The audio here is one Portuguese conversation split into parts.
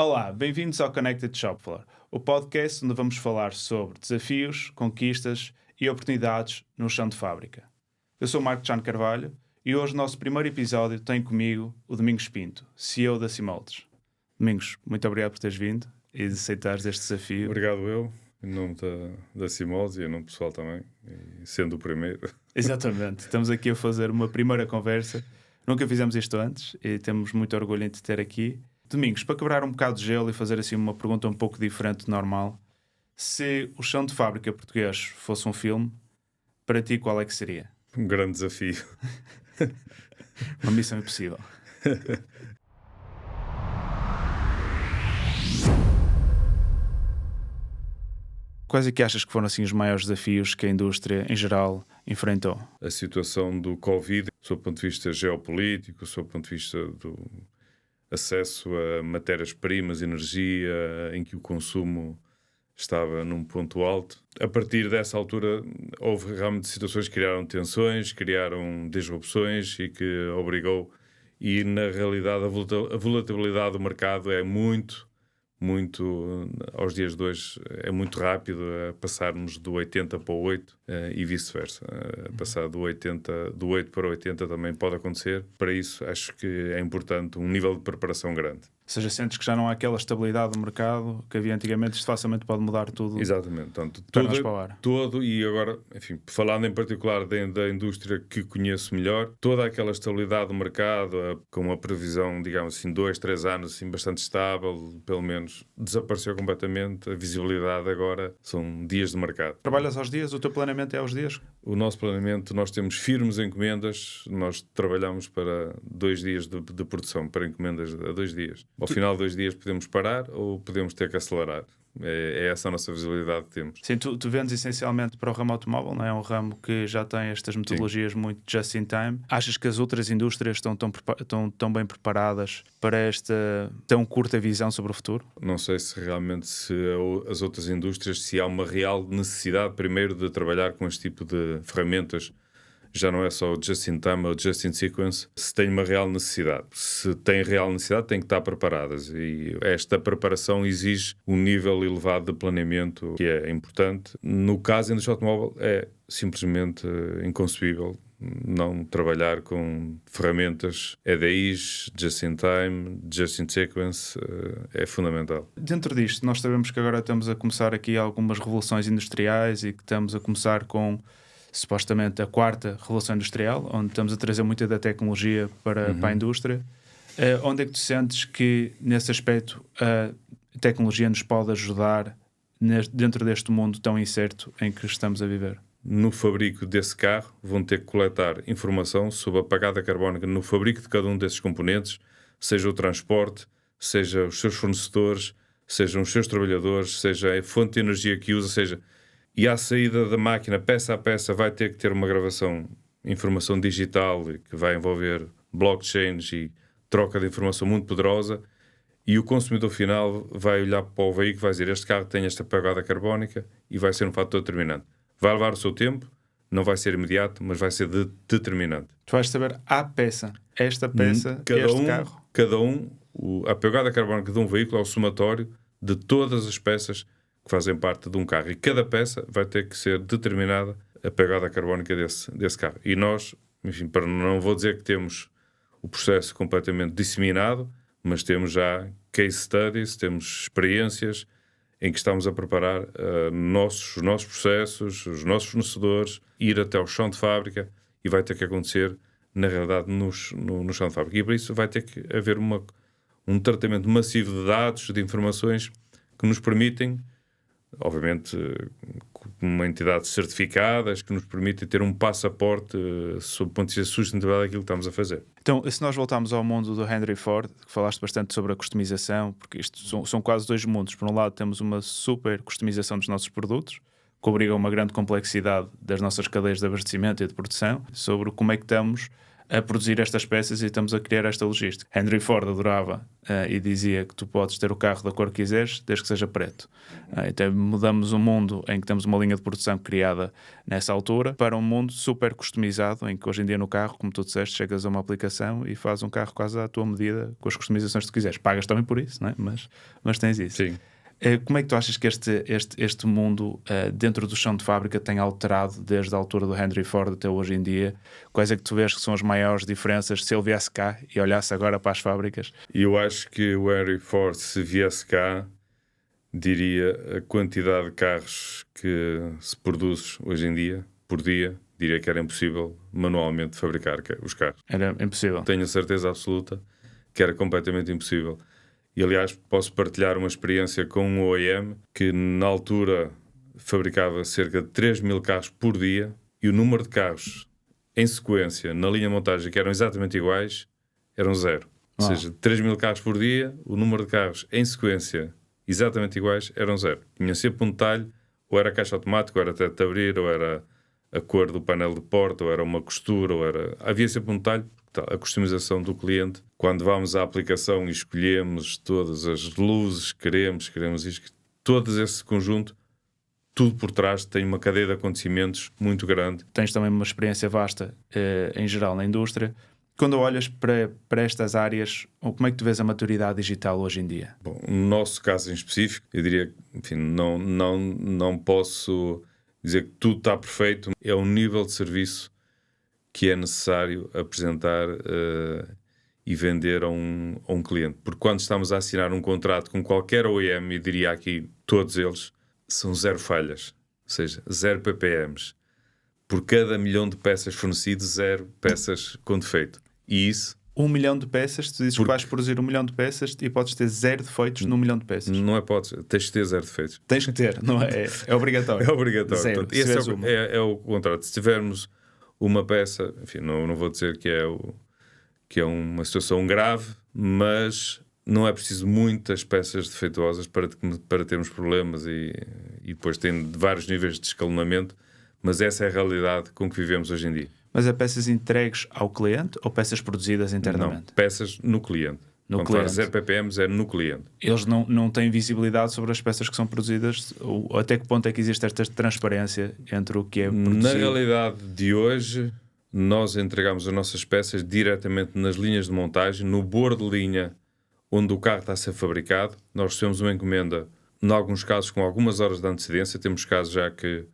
Olá, bem-vindos ao Connected Shop Floor, o podcast onde vamos falar sobre desafios, conquistas e oportunidades no chão de fábrica. Eu sou o Marco Jano Carvalho e hoje, no nosso primeiro episódio, tem comigo o Domingos Pinto, CEO da Simoldes. Domingos, muito obrigado por teres vindo e de aceitares este desafio. Obrigado eu, em nome da Simoldes e em nome pessoal também, e sendo o primeiro. Exatamente, estamos aqui a fazer uma primeira conversa. Nunca fizemos isto antes e temos muito orgulho em te ter aqui. Domingos, para quebrar um bocado de gelo e fazer assim uma pergunta um pouco diferente do normal, se o chão de fábrica português fosse um filme, para ti qual é que seria? Um grande desafio. Uma missão impossível. Quais é que achas que foram assim os maiores desafios que a indústria em geral enfrentou? A situação do Covid, do seu ponto de vista geopolítico, do seu ponto de vista do acesso a matérias-primas, energia, em que o consumo estava num ponto alto. A partir dessa altura houve realmente situações que criaram tensões, criaram disrupções e que obrigou, e na realidade a volatilidade do mercado é muito, aos dias de hoje, é muito rápido a passarmos do 80 para o 8 e vice-versa. Passar do 8 para o 80 também pode acontecer. Para isso, acho que é importante um nível de preparação grande. Ou seja, sentes que já não há aquela estabilidade do mercado que havia antigamente, isto facilmente pode mudar tudo. Exatamente. Portanto, todo, e agora, enfim, falando em particular da indústria que conheço melhor, toda aquela estabilidade do mercado, com uma previsão, digamos assim, 2, 3 anos, assim, bastante estável, pelo menos, desapareceu completamente. A visibilidade agora são dias de mercado. Trabalhas aos dias? O teu planeamento é aos dias? O nosso planeamento, nós temos firmes encomendas, nós trabalhamos para 2 dias de produção, para encomendas a 2 dias. Ao final de 2 dias podemos parar ou podemos ter que acelerar. É essa a nossa visibilidade que temos. Sim, tu vendes essencialmente para o ramo automóvel, não é? Um ramo que já tem estas metodologias muito just in time. Achas que as outras indústrias estão tão bem preparadas para esta tão curta visão sobre o futuro? Não sei se realmente as outras indústrias, se há uma real necessidade primeiro de trabalhar com este tipo de ferramentas. Já não é só o just in time ou just in sequence, se tem uma real necessidade. Se tem real necessidade, tem que estar preparadas. E esta preparação exige um nível elevado de planeamento que é importante. No caso da indústria automóvel, é simplesmente inconcebível não trabalhar com ferramentas EDIs, just in time, just in sequence, é fundamental. Dentro disto, nós sabemos que agora estamos a começar aqui algumas revoluções industriais e que estamos a começar com supostamente a 4ª Revolução Industrial, onde estamos a trazer muita da tecnologia para a indústria. Onde é que tu sentes que, nesse aspecto, a tecnologia nos pode ajudar dentro deste mundo tão incerto em que estamos a viver? No fabrico desse carro, vão ter que coletar informação sobre a pegada carbónica no fabrico de cada um desses componentes, seja o transporte, seja os seus fornecedores, sejam os seus trabalhadores, seja a fonte de energia que usa, seja... E à saída da máquina, peça a peça, vai ter que ter uma gravação, informação digital, que vai envolver blockchains e troca de informação muito poderosa, e o consumidor final vai olhar para o veículo e vai dizer: este carro tem esta pegada carbónica, e vai ser um fator determinante. Vai levar o seu tempo, não vai ser imediato, mas vai ser determinante. Tu vais saber a peça, esta peça, carro. A pegada carbónica de um veículo é o somatório de todas as peças que fazem parte de um carro, e cada peça vai ter que ser determinada a pegada carbónica desse carro. E nós, enfim, não vou dizer que temos o processo completamente disseminado, mas temos já case studies, temos experiências em que estamos a preparar os nossos processos, os nossos fornecedores, ir até ao chão de fábrica, e vai ter que acontecer, na realidade, no chão de fábrica. E por isso vai ter que haver um tratamento massivo de dados, de informações, que nos permitem, obviamente, uma entidade certificada, que nos permite ter um passaporte sob o ponto de vista sustentabilidade daquilo que estamos a fazer. Então, se nós voltarmos ao mundo do Henry Ford, que falaste bastante sobre a customização, porque isto são quase 2 mundos. Por um lado, temos uma super customização dos nossos produtos, que obriga a uma grande complexidade das nossas cadeias de abastecimento e de produção, sobre como é que estamos a produzir estas peças e estamos a criar esta logística. Henry Ford adorava e dizia que tu podes ter o carro da cor que quiseres, desde que seja preto. Então mudamos um mundo em que temos uma linha de produção criada nessa altura para um mundo super customizado, em que hoje em dia no carro, como tu disseste, chegas a uma aplicação e fazes um carro quase à tua medida, com as customizações que tu quiseres. Pagas também por isso, não é? Mas tens isso. Sim. Como é que tu achas que este mundo dentro do chão de fábrica tem alterado desde a altura do Henry Ford até hoje em dia? Quais é que tu vês que são as maiores diferenças se ele viesse cá e olhasse agora para as fábricas? Eu acho que o Henry Ford, se viesse cá, diria a quantidade de carros que se produz hoje em dia, por dia, diria que era impossível manualmente fabricar os carros. Era impossível. Tenho a certeza absoluta que era completamente impossível. E, aliás, posso partilhar uma experiência com um OEM que, na altura, fabricava cerca de 3.000 carros por dia e o número de carros em sequência, na linha de montagem, que eram exatamente iguais, eram 0. Ou seja, 3.000 carros por dia, o número de carros em sequência exatamente iguais eram 0. Tinha sempre um detalhe, ou era caixa automática, ou era teto de abrir, ou era a cor do painel de porta, ou era uma costura, ou era... Havia sempre um detalhe. A customização do cliente, quando vamos à aplicação e escolhemos todas as luzes, queremos isto, todo esse conjunto, tudo por trás tem uma cadeia de acontecimentos muito grande. Tens também uma experiência vasta em geral na indústria. Quando olhas para estas áreas, como é que tu vês a maturidade digital hoje em dia? Bom, no nosso caso em específico, eu diria, enfim, não posso dizer que tudo está perfeito. É um nível de serviço que é necessário apresentar e vender a um cliente. Porque quando estamos a assinar um contrato com qualquer OEM, e diria aqui todos eles, são 0 falhas. Ou seja, 0 ppms. Por cada 1 milhão de peças fornecidas, 0 peças com defeito. E isso... 1 milhão de peças, tu dizes que vais produzir 1 milhão de peças e podes ter 0 defeitos num 1 milhão de peças. Não é pode, tens de ter 0 defeitos. Tens que ter, não é? É obrigatório. É obrigatório. Zero, Portanto, esse é o contrato. Se tivermos uma peça, enfim, não vou dizer que é uma situação grave, mas não é preciso muitas peças defeituosas para termos problemas e depois tem vários níveis de escalonamento, mas essa é a realidade com que vivemos hoje em dia. Mas é peças entregues ao cliente ou peças produzidas internamente? Não, peças no cliente. Quando fala 0 ppm é no cliente. Eles não têm visibilidade sobre as peças que são produzidas? Ou até que ponto é que existe esta transparência entre o que é produzido? Na realidade de hoje, nós entregamos as nossas peças diretamente nas linhas de montagem, no bordo de linha onde o carro está a ser fabricado. Nós recebemos uma encomenda, em alguns casos com algumas horas de antecedência. Temos casos já que,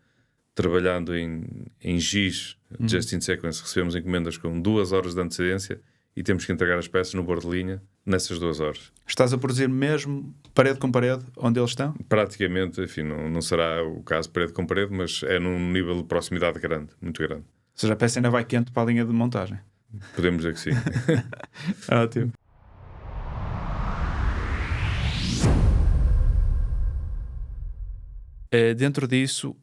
trabalhando em GIS, Just in Sequence, recebemos encomendas com 2 horas de antecedência e temos que entregar as peças no bordo de linha nessas 2 horas. Estás a produzir mesmo parede com parede onde eles estão? Praticamente, enfim, não será o caso parede com parede, mas é num nível de proximidade grande, muito grande. Ou seja, a peça ainda vai quente para a linha de montagem. Podemos dizer que sim. Ótimo. Dentro disso,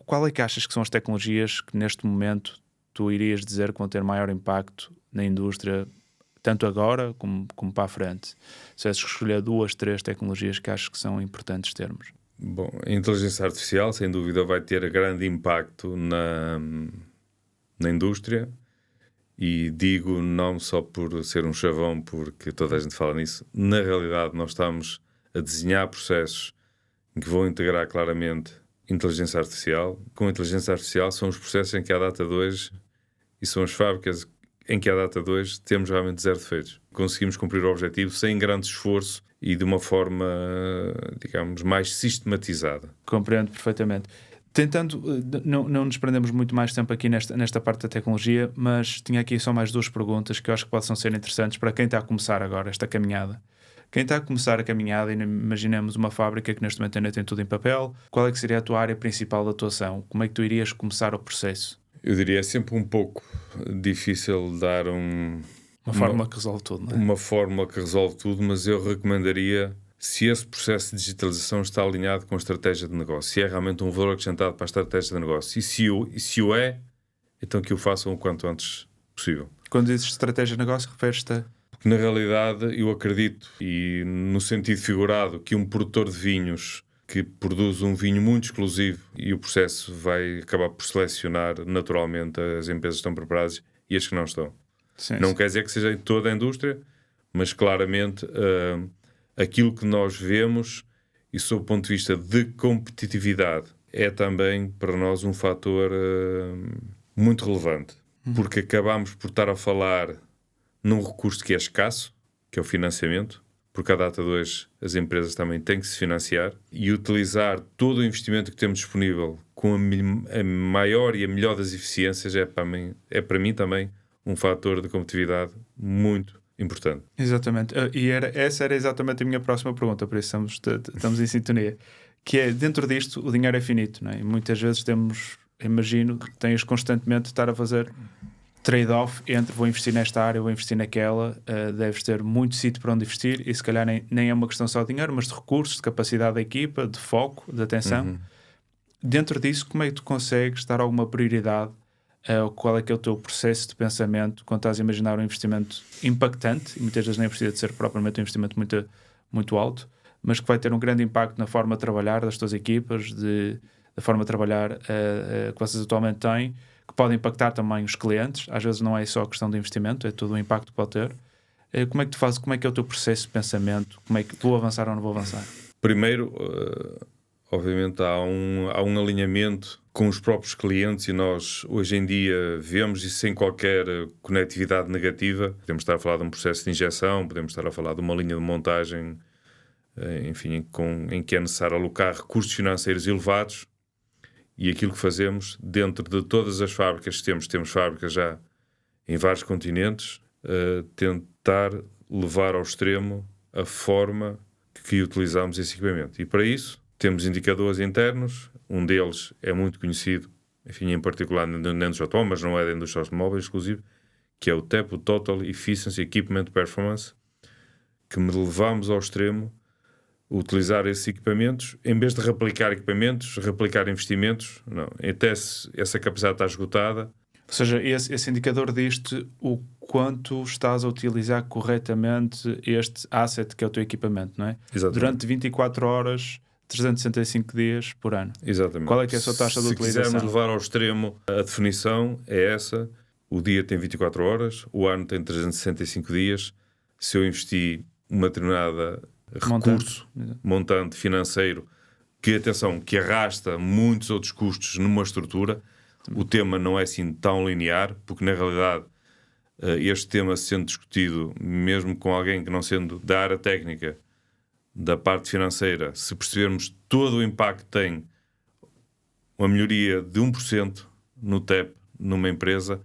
qual é que achas que são as tecnologias que neste momento tu irias dizer que vão ter maior impacto na indústria, tanto agora como para a frente? Se tivesses que escolher 2, 3 tecnologias que achas que são importantes termos. Bom, a inteligência artificial, sem dúvida, vai ter grande impacto na indústria, e digo não só por ser um chavão, porque toda a gente fala nisso. Na realidade, nós estamos a desenhar processos que vão integrar claramente inteligência artificial. Com a inteligência artificial são os processos em que à data de hoje e são as fábricas em que à data de hoje temos realmente 0 defeitos. Conseguimos cumprir o objetivo sem grande esforço e de uma forma, digamos, mais sistematizada. Compreendo perfeitamente. Tentando, não nos prendemos muito mais tempo aqui nesta parte da tecnologia, mas tinha aqui só mais 2 perguntas que eu acho que possam ser interessantes para quem está a começar agora esta caminhada. Quem está a começar a caminhada, e imaginemos uma fábrica que neste momento ainda tem tudo em papel, qual é que seria a tua área principal de atuação? Como é que tu irias começar o processo? Eu diria é sempre um pouco difícil dar uma fórmula que resolve tudo, não é? Uma fórmula que resolve tudo, mas eu recomendaria, se esse processo de digitalização está alinhado com a estratégia de negócio, se é realmente um valor acrescentado para a estratégia de negócio, e se o é, então que o façam o quanto antes possível. Quando dizes estratégia de negócio, referes-te a... Porque na realidade eu acredito, e no sentido figurado, que um produtor de vinhos que produz um vinho muito exclusivo e o processo vai acabar por selecionar naturalmente as empresas que estão preparadas e as que não estão. Sim, Não sim. quer dizer que seja em toda a indústria, mas claramente aquilo que nós vemos, e sob o ponto de vista de competitividade, é também para nós um fator muito relevante, porque acabamos por estar a falar num recurso que é escasso, que é o financiamento, porque à data de hoje as empresas também têm que se financiar, e utilizar todo o investimento que temos disponível com a maior e a melhor das eficiências é para mim também um fator de competitividade muito importante. Exatamente. Essa era exatamente a minha próxima pergunta, por isso estamos em sintonia. Que é, dentro disto, o dinheiro é finito, não é? E muitas vezes tens constantemente de estar a fazer trade-off entre vou investir nesta área, vou investir naquela, deves ter muito sítio para onde investir e se calhar nem é uma questão só de dinheiro, mas de recursos, de capacidade da equipa, de foco, de atenção. Dentro disso, como é que tu consegues dar alguma prioridade? Qual é que é o teu processo de pensamento quando estás a imaginar um investimento impactante, e muitas vezes nem precisa de ser propriamente um investimento muito, muito alto, mas que vai ter um grande impacto na forma de trabalhar das tuas equipas, da forma de trabalhar que vocês atualmente têm, que pode impactar também os clientes. Às vezes não é só questão de investimento, é todo o impacto que pode ter. Como é que tu fazes? Como é que é o teu processo de pensamento? Como é que vou avançar ou não vou avançar? Primeiro, obviamente há um alinhamento com os próprios clientes e nós hoje em dia vemos isso sem qualquer conectividade negativa. Podemos estar a falar de um processo de injeção, podemos estar a falar de uma linha de montagem, enfim, em que é necessário alocar recursos financeiros elevados, e aquilo que fazemos dentro de todas as fábricas que temos fábricas já em vários continentes, tentar levar ao extremo a forma que utilizamos esse equipamento. E para isso temos indicadores internos, um deles é muito conhecido, enfim, em particular na indústria automóvel, mas não é da indústria automóvel exclusivo, que é o TEP, o Total Efficiency Equipment Performance, que levamos ao extremo utilizar esses equipamentos, em vez de replicar equipamentos, replicar investimentos, não, até essa capacidade está esgotada. Ou seja, esse indicador diz-te o quanto estás a utilizar corretamente este asset que é o teu equipamento, não é? Exatamente. Durante 24 horas, 365 dias por ano. Exatamente. Qual é que é a sua taxa de utilização? Se quisermos levar ao extremo, a definição é essa: o dia tem 24 horas, o ano tem 365 dias. Se eu investi uma determinada recurso, montante financeiro, que, atenção, que arrasta muitos outros custos numa estrutura, o tema não é assim tão linear, porque na realidade este tema sendo discutido mesmo com alguém que não sendo da área técnica, da parte financeira, se percebermos todo o impacto que tem uma melhoria de 1% no TEP numa empresa,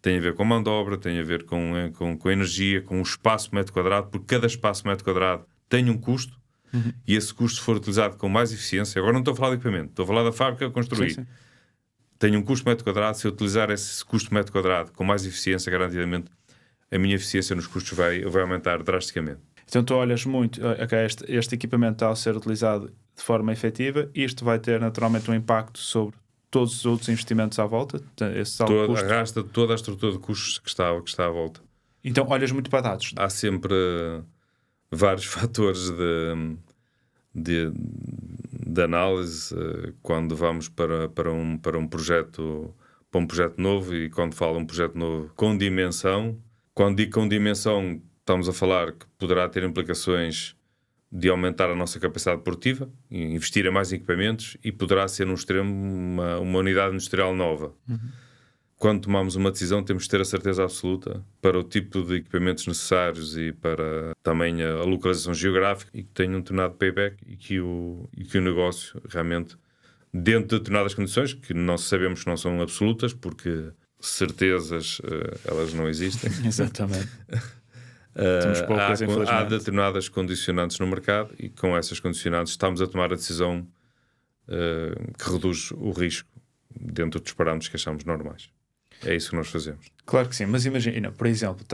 tem a ver com mão de obra, tem a ver com energia, com o espaço metro quadrado, porque cada espaço metro quadrado tem um custo, e esse custo, se for utilizado com mais eficiência, agora não estou a falar de equipamento, estou a falar da fábrica a construir. Sim. Tem um custo metro quadrado, se eu utilizar esse custo metro quadrado com mais eficiência, garantidamente a minha eficiência nos custos vai aumentar drasticamente. Então tu olhas muito, okay, este equipamento está a ser utilizado de forma efetiva, isto vai ter naturalmente um impacto sobre todos os outros investimentos à volta, arrasta toda a estrutura de custos que está à volta. Então olhas muito para dados. Há sempre vários fatores de análise quando vamos para um projeto novo, e quando falo um projeto novo com dimensão. Quando digo com dimensão, estamos a falar que poderá ter implicações de aumentar a nossa capacidade produtiva, investir em mais equipamentos, e poderá ser, no extremo, uma unidade industrial nova. Quando tomamos uma decisão, temos de ter a certeza absoluta para o tipo de equipamentos necessários e para também a localização geográfica, e que tenha um determinado payback, e que o negócio realmente, dentro de determinadas condições, que nós sabemos que não são absolutas, porque certezas elas não existem. Exatamente. Temos poucas, infelizmente. Há determinadas condicionantes no mercado, e com essas condicionantes estamos a tomar a decisão que reduz o risco dentro dos parâmetros que achamos normais. É isso que nós fazemos. Claro que sim, mas imagina, por exemplo,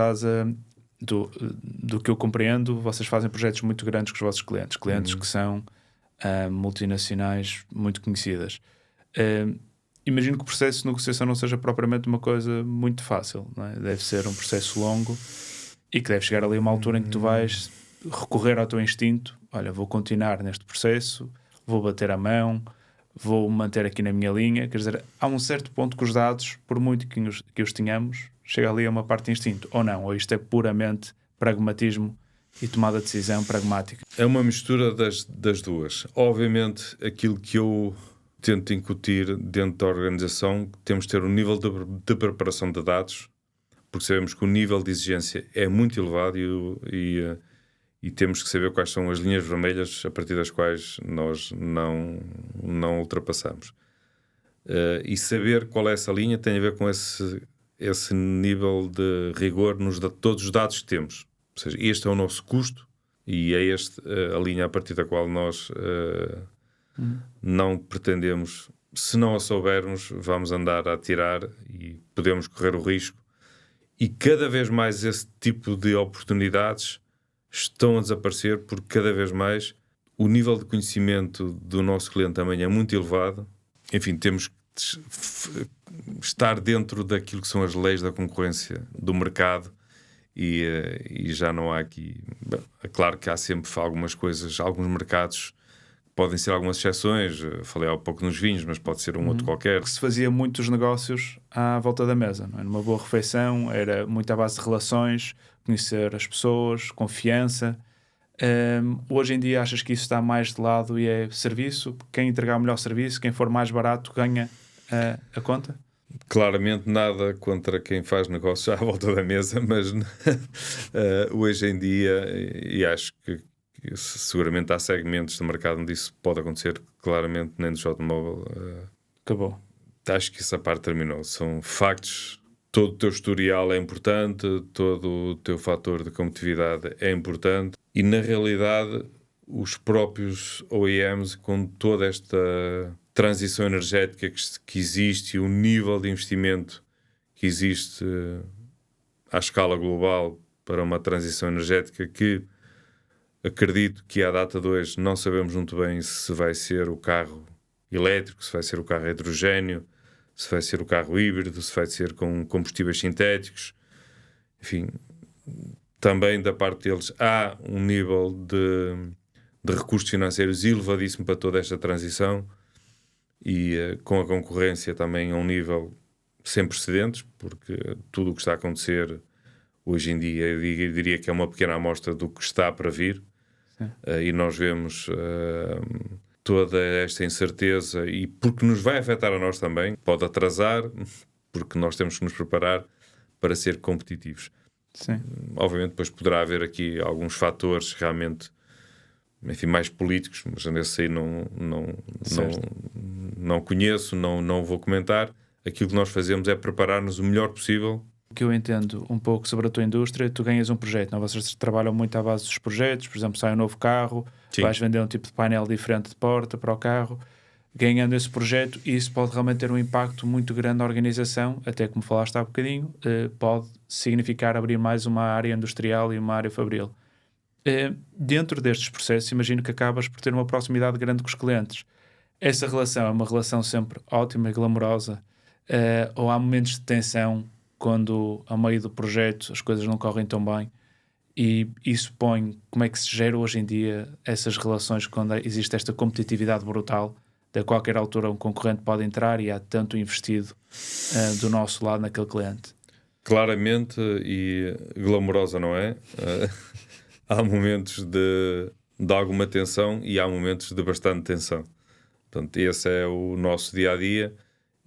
do que eu compreendo, vocês fazem projetos muito grandes com os vossos clientes que são multinacionais muito conhecidas. Imagino que o processo de negociação não seja propriamente uma coisa muito fácil, não é? Deve ser um processo longo, e que deve chegar ali a uma altura em que tu vais recorrer ao teu instinto. Olha, vou continuar neste processo, vou bater a mão, vou manter aqui na minha linha. Quer dizer, há um certo ponto que os dados, por muito que os tenhamos, chega ali a uma parte de instinto, ou não, ou isto é puramente pragmatismo e tomada de decisão pragmática? É uma mistura das duas. Obviamente, aquilo que eu tento incutir dentro da organização, temos de ter um nível de preparação de dados, porque sabemos que o nível de exigência é muito elevado e temos que saber quais são as linhas vermelhas a partir das quais nós não ultrapassamos. E saber qual é essa linha tem a ver com esse nível de rigor nos todos os dados que temos. Ou seja, este é o nosso custo e é a linha a partir da qual nós não pretendemos. Se não a soubermos, vamos andar a tirar e podemos correr o risco. E cada vez mais esse tipo de oportunidades estão a desaparecer porque cada vez mais o nível de conhecimento do nosso cliente também é muito elevado. Enfim, temos que estar dentro daquilo que são as leis da concorrência do mercado e já não há aqui... Bem, é claro que há sempre algumas coisas, alguns mercados podem ser algumas exceções. Falei há pouco nos vinhos, mas pode ser um outro qualquer. Que se fazia muitos negócios à volta da mesa, não é? Numa boa refeição, era muito à base de relações, conhecer as pessoas, confiança. Hoje em dia achas que isso está mais de lado e é serviço? Quem entregar o melhor serviço, quem for mais barato, ganha a conta? Claramente nada contra quem faz negócios à volta da mesa, mas hoje em dia, e acho que seguramente há segmentos do mercado onde isso pode acontecer, claramente nem do automóvel. Acabou. Acho que essa parte terminou. São factos. Todo o teu historial é importante, todo o teu fator de competitividade é importante e, na realidade, os próprios OEMs, com toda esta transição energética que existe e o nível de investimento que existe à escala global para uma transição energética que acredito que à data de hoje não sabemos muito bem se vai ser o carro elétrico, se vai ser o carro a hidrogénio, se vai ser o carro híbrido, se vai ser com combustíveis sintéticos. Enfim, também da parte deles há um nível de recursos financeiros elevadíssimo para toda esta transição e com a concorrência também a um nível sem precedentes, porque tudo o que está a acontecer hoje em dia eu diria que é uma pequena amostra do que está para vir. E nós vemos toda esta incerteza e porque nos vai afetar a nós também, pode atrasar, porque nós temos que nos preparar para ser competitivos. Sim. Obviamente depois poderá haver aqui alguns fatores realmente, enfim, mais políticos, mas nesse aí não conheço, não vou comentar. Aquilo que nós fazemos é preparar-nos o melhor possível. O que eu entendo um pouco sobre a tua indústria, tu ganhas um projeto, não? Vocês trabalham muito à base dos projetos, por exemplo, sai um novo carro, Sim. Vais vender um tipo de painel diferente de porta para o carro, ganhando esse projeto, e isso pode realmente ter um impacto muito grande na organização, até como falaste há bocadinho, pode significar abrir mais uma área industrial e uma área fabril. Dentro destes processos, imagino que acabas por ter uma proximidade grande com os clientes. Essa relação é uma relação sempre ótima e glamourosa, ou há momentos de tensão quando, ao meio do projeto, as coisas não correm tão bem, e isso põe como é que se gera hoje em dia essas relações quando existe esta competitividade brutal, de a qualquer altura um concorrente pode entrar e há tanto investido do nosso lado naquele cliente. Claramente, e glamourosa não é? Há momentos de alguma tensão e há momentos de bastante tensão. Portanto, esse é o nosso dia-a-dia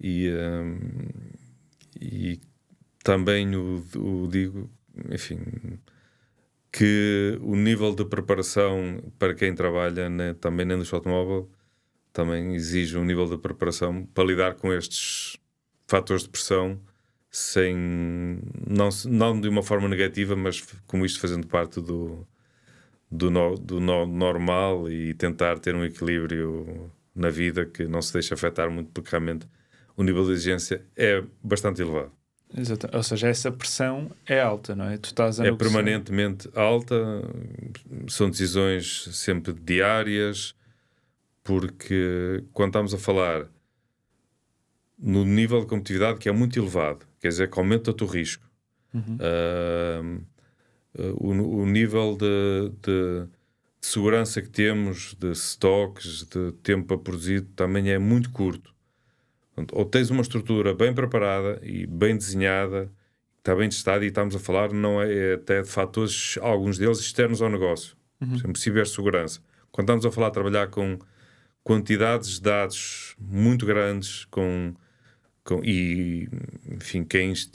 e também o digo, enfim, que o nível de preparação para quem trabalha também na indústria automóvel também exige um nível de preparação para lidar com estes fatores de pressão não de uma forma negativa, mas como isto fazendo parte do normal e tentar ter um equilíbrio na vida que não se deixa afetar muito, porque realmente o nível de exigência é bastante elevado. Exato. Ou seja, essa pressão é alta, não é? Tu estás a É permanentemente alta, são decisões sempre diárias, porque quando estamos a falar no nível de competitividade que é muito elevado, quer dizer que aumenta o teu risco, o nível de segurança que temos, de stocks, de tempo a produzir, também é muito curto. Portanto, ou tens uma estrutura bem preparada e bem desenhada, está bem testado, e estamos a falar não é até de fatores, alguns deles externos ao negócio, por exemplo, cibersegurança. Quando estamos a falar de trabalhar com quantidades de dados muito grandes, e enfim,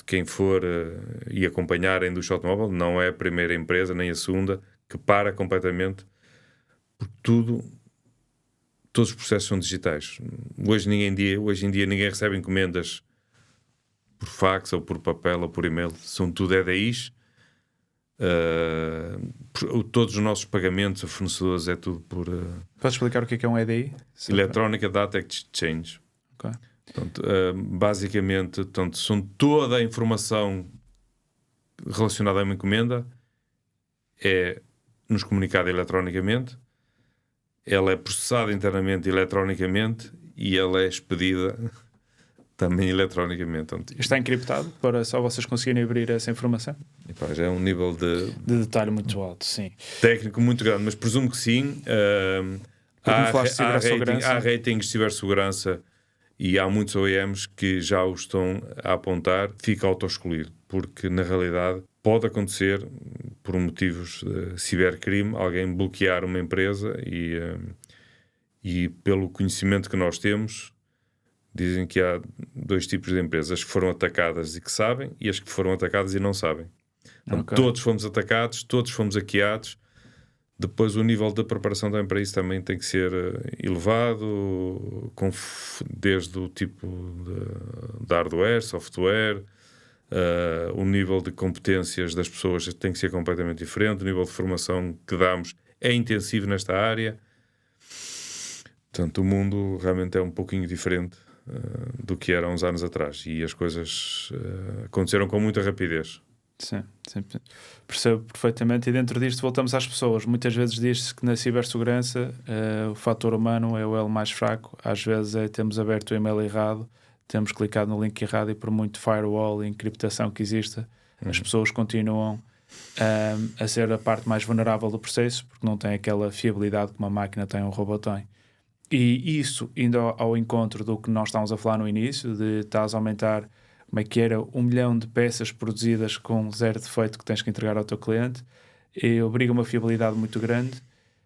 quem for e acompanhar a indústria automóvel, não é a primeira empresa nem a segunda que para completamente, porque todos os processos são digitais. Hoje em dia ninguém recebe encomendas por fax ou por papel ou por e-mail, são tudo EDIs. Todos os nossos pagamentos a fornecedores é tudo por Podes explicar o que é um EDI? Electronic Data Exchange. Okay. Portanto, basicamente, são toda a informação relacionada a uma encomenda é nos comunicada eletronicamente, ela é processada internamente eletronicamente e ela é expedida também eletronicamente. Está encriptado para só vocês conseguirem abrir essa informação? E, pá, já é um nível de detalhe muito alto, sim. Técnico muito grande, mas presumo que sim. Há ratings de cibersegurança e há muitos OEMs que já o estão a apontar, fica auto-excluído, porque na realidade pode acontecer, por motivos de cibercrime, alguém bloquear uma empresa e pelo conhecimento que nós temos, dizem que há dois tipos de empresas: as que foram atacadas e que sabem, e as que foram atacadas e não sabem. Então, okay. Todos fomos atacados, todos fomos hackeados. Depois o nível de preparação também para isso também tem que ser elevado, desde o tipo de hardware, software, o nível de competências das pessoas tem que ser completamente diferente, o nível de formação que damos é intensivo nesta área. Portanto, o mundo realmente é um pouquinho diferente do que era há uns anos atrás, e as coisas aconteceram com muita rapidez. Sim, percebo perfeitamente. E dentro disto voltamos às pessoas. Muitas vezes diz-se que na cibersegurança o fator humano é o elo mais fraco. Às vezes temos aberto o e-mail errado, temos clicado no link errado, e por muito firewall e encriptação que exista, as pessoas continuam a ser a parte mais vulnerável do processo, porque não tem aquela fiabilidade que uma máquina tem, um robô tem. E isso, indo ao encontro do que nós estávamos a falar no início, de estás a aumentar, como é que era, 1 milhão de peças produzidas com 0 defeito que tens que entregar ao teu cliente, e obriga uma fiabilidade muito grande.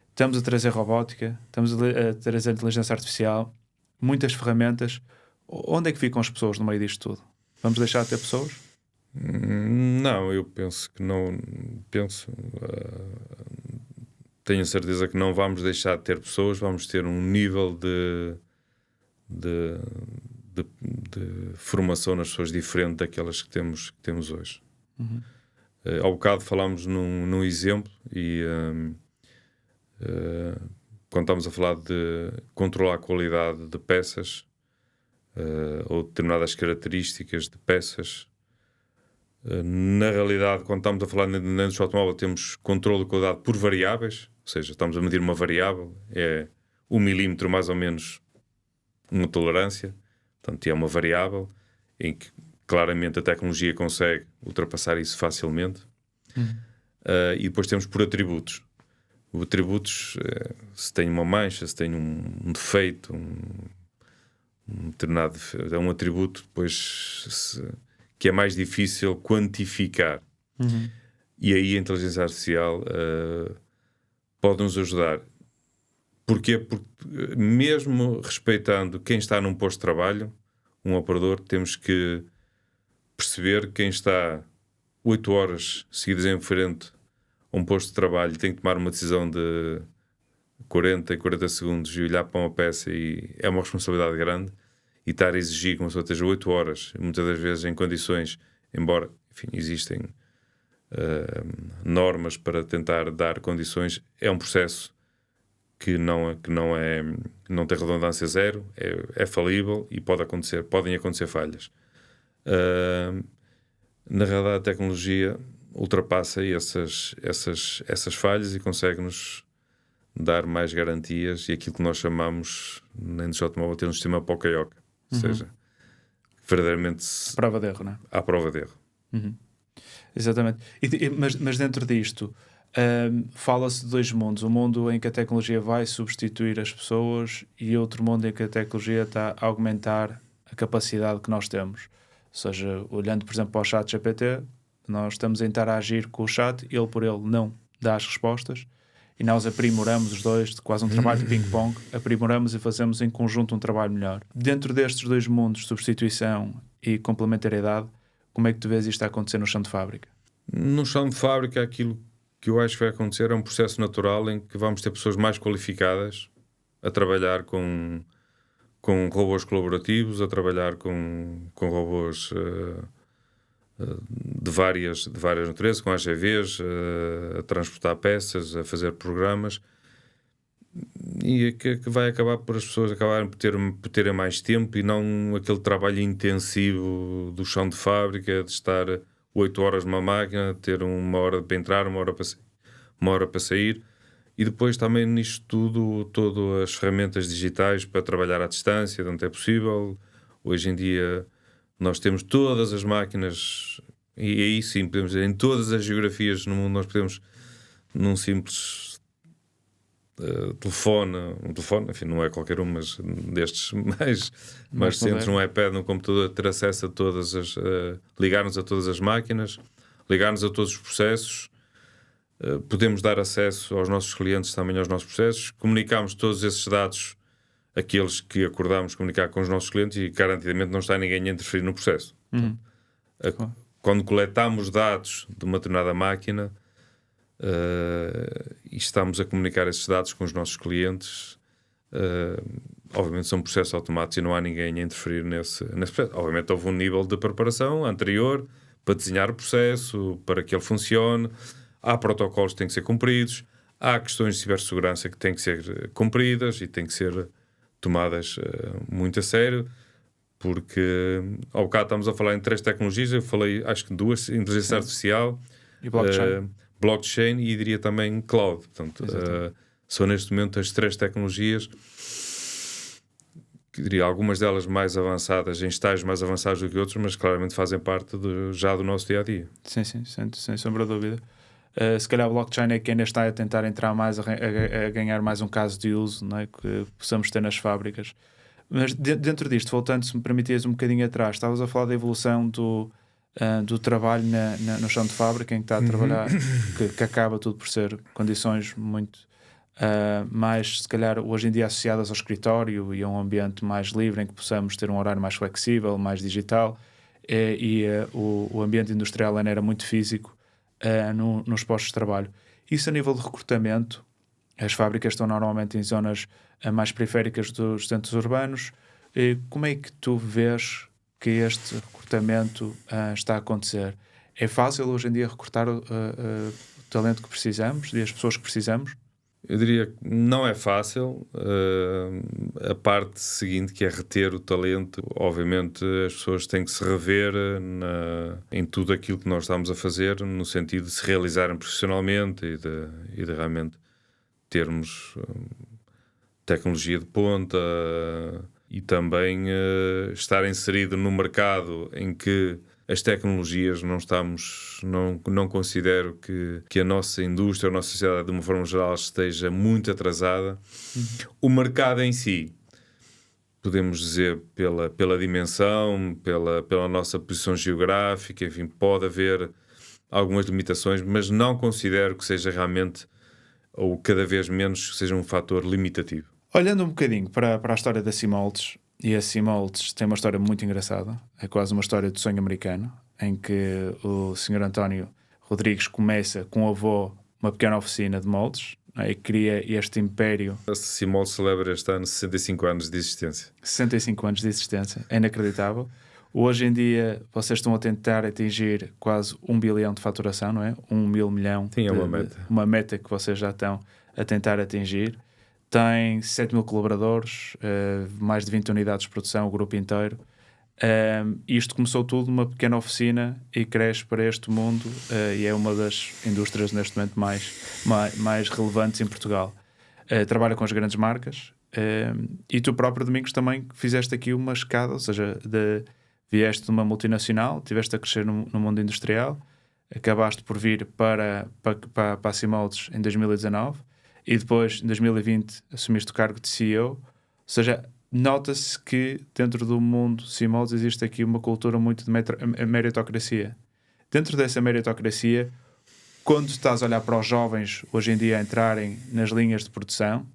Estamos a trazer robótica, estamos a trazer inteligência artificial, muitas ferramentas. Onde é que ficam as pessoas no meio disto tudo? Vamos deixar de ter pessoas? Não, eu penso que não. Tenho certeza que não vamos deixar de ter pessoas, vamos ter um nível de formação nas pessoas diferente daquelas que temos hoje. Ao bocado falámos num exemplo, e quando estamos a falar de controlar a qualidade de peças ou determinadas características de peças, na realidade, quando estamos a falar na indústria automóvel, temos controle de qualidade por variáveis, ou seja, estamos a medir uma variável, é 1 milímetro mais ou menos uma tolerância. Portanto, é uma variável em que claramente a tecnologia consegue ultrapassar isso facilmente. E depois temos por atributos. Os atributos, se tem uma mancha, se tem um defeito, um determinado defeito, é um atributo depois que é mais difícil quantificar. E aí a inteligência artificial pode nos ajudar. Porquê? Porque mesmo respeitando quem está num posto de trabalho, um operador, temos que perceber quem está 8 horas seguidas em frente a um posto de trabalho e tem que tomar uma decisão de 40 segundos e olhar para uma peça, e é uma responsabilidade grande, e estar a exigir que uma pessoa esteja 8 horas, muitas das vezes em condições, embora, enfim, existem normas para tentar dar condições, é um processo que não tem redundância zero, é falível e podem acontecer falhas. Na realidade, a tecnologia ultrapassa essas falhas e consegue-nos dar mais garantias, e aquilo que nós chamamos na indústria automóvel ter um sistema Poca-Yoca, ou seja, verdadeiramente prova de erro, não é? Há prova de erro. Exatamente. Mas dentro disto fala-se de dois mundos: um mundo em que a tecnologia vai substituir as pessoas, e outro mundo em que a tecnologia está a aumentar a capacidade que nós temos. seja, olhando, por exemplo, para o chat GPT, nós estamos a interagir com o chat, ele por ele não dá as respostas, e nós aprimoramos os dois, de quase um trabalho de ping-pong, aprimoramos e fazemos em conjunto um trabalho melhor. Dentro destes dois mundos, substituição e complementariedade, como é que tu vês isto a acontecer no chão de fábrica? No chão de fábrica, aquilo que eu acho que vai acontecer é um processo natural em que vamos ter pessoas mais qualificadas a trabalhar com robôs colaborativos, a trabalhar com robôs de várias naturezas, com AGVs, a transportar peças, a fazer programas, e que vai acabar por as pessoas acabarem por terem mais tempo e não aquele trabalho intensivo do chão de fábrica, de estar 8 horas numa máquina, ter 1 hora para entrar, 1 hora para sair. E depois também nisto tudo, todas as ferramentas digitais para trabalhar à distância, de onde é possível. Hoje em dia nós temos todas as máquinas, e aí sim, podemos dizer, em todas as geografias no mundo, nós podemos, num simples telefone, enfim, não é qualquer um, mas destes mais recentes, num iPad, num computador, ter acesso a todas as... ligar-nos a todas as máquinas, ligar-nos a todos os processos. Podemos dar acesso aos nossos clientes também aos nossos processos, comunicamos todos esses dados, aqueles que acordamos comunicar com os nossos clientes, e garantidamente não está ninguém a interferir no processo. Quando coletamos dados de uma determinada máquina e estamos a comunicar esses dados com os nossos clientes, obviamente são processos automáticos e não há ninguém a interferir nesse processo. Obviamente houve um nível de preparação anterior para desenhar o processo, para que ele funcione. Há protocolos que têm que ser cumpridos, há questões de cibersegurança que têm que ser cumpridas e têm que ser tomadas muito a sério, porque ao bocado estamos a falar em 3 tecnologias, eu falei acho que 2, inteligência artificial e blockchain e diria também cloud. Portanto, são neste momento as 3 tecnologias que diria algumas delas mais avançadas, em estágios mais avançados do que outros, mas claramente fazem parte já do nosso dia-a-dia. Sim, sem sombra de dúvida. Se calhar a blockchain é que ainda está a tentar entrar mais, a ganhar mais um caso de uso, não é? Que possamos ter nas fábricas. Mas dentro disto, voltando, se me permitias um bocadinho atrás, estavas a falar da evolução do trabalho no chão de fábrica, em que está a trabalhar, que acaba tudo por ser condições muito mais, se calhar, hoje em dia associadas ao escritório e a um ambiente mais livre, em que possamos ter um horário mais flexível, mais digital, o ambiente industrial ainda era muito físico nos postos de trabalho. Isso a nível de recrutamento, as fábricas estão normalmente em zonas mais periféricas dos centros urbanos. Como é que tu vês que este recrutamento está a acontecer? É fácil hoje em dia recrutar o talento que precisamos e as pessoas que precisamos? Eu diria que não é fácil. A parte seguinte, que é reter o talento, obviamente as pessoas têm que se rever em tudo aquilo que nós estamos a fazer, no sentido de se realizarem profissionalmente e de realmente termos tecnologia de ponta e também estar inserido no mercado em que as tecnologias não considero que a nossa indústria, a nossa sociedade de uma forma geral esteja muito atrasada. O mercado em si, podemos dizer pela dimensão, pela nossa posição geográfica, enfim, pode haver algumas limitações, mas não considero que seja realmente, ou cada vez menos, que seja um fator limitativo. Olhando um bocadinho para a história da Simoldes, e a Simoldes tem uma história muito engraçada, é quase uma história de sonho americano, em que o Sr. António Rodrigues começa com o avô uma pequena oficina de moldes, e cria este império. A Simoldes celebra este ano 65 anos de existência. 65 anos de existência, é inacreditável. Hoje em dia vocês estão a tentar atingir quase 1 bilhão de faturação, não é? 1.000 milhão. Sim, é uma meta. Uma meta que vocês já estão a tentar atingir. Tem 7.000 colaboradores, mais de 20 unidades de produção, o grupo inteiro. Isto começou tudo numa pequena oficina e cresce para este mundo e é uma das indústrias neste momento mais relevantes em Portugal. Trabalha com as grandes marcas e tu próprio, Domingos, também fizeste aqui uma escada, ou seja, vieste de uma multinacional, estiveste a crescer no mundo industrial, acabaste por vir para a Simoldes em 2019 e depois, em 2020, assumiste o cargo de CEO. Ou seja, nota-se que dentro do mundo Simoldes existe aqui uma cultura muito de meritocracia. Dentro dessa meritocracia, quando estás a olhar para os jovens hoje em dia a entrarem nas linhas de produção,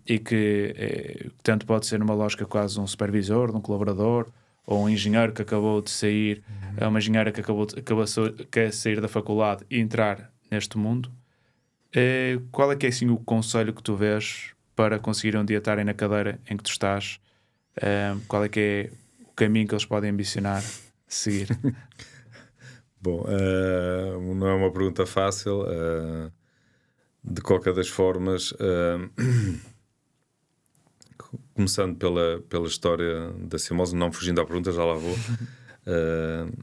e que tanto pode ser numa lógica quase um supervisor, de um colaborador, ou um engenheiro que acabou de sair, uma engenheira que quer sair da faculdade e entrar neste mundo, qual é que é assim o conselho que tu vês para conseguir um dia estarem na cadeira em que tu estás? Qual é que é o caminho que eles podem ambicionar seguir? Bom, não é uma pergunta fácil. De qualquer das formas, começando pela história da Simoldes, não fugindo à pergunta, já lá vou.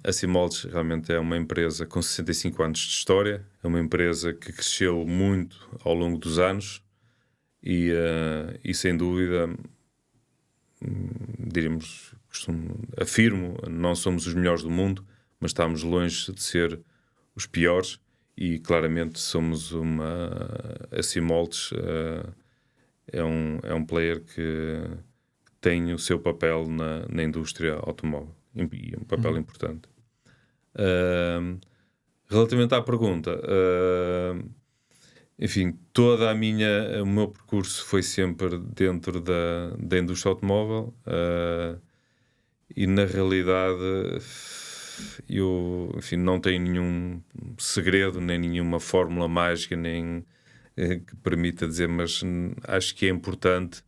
A Simoldes realmente é uma empresa com 65 anos de história, é uma empresa que cresceu muito ao longo dos anos e sem dúvida, diríamos, afirmo, não somos os melhores do mundo, mas estamos longe de ser os piores e claramente somos a Simoldes é um player que tem o seu papel na indústria automóvel e um papel importante. Relativamente à pergunta, enfim, o meu percurso foi sempre dentro da indústria automóvel e na realidade eu, enfim, não tenho nenhum segredo, nem nenhuma fórmula mágica, nem que permita dizer, mas acho que é importante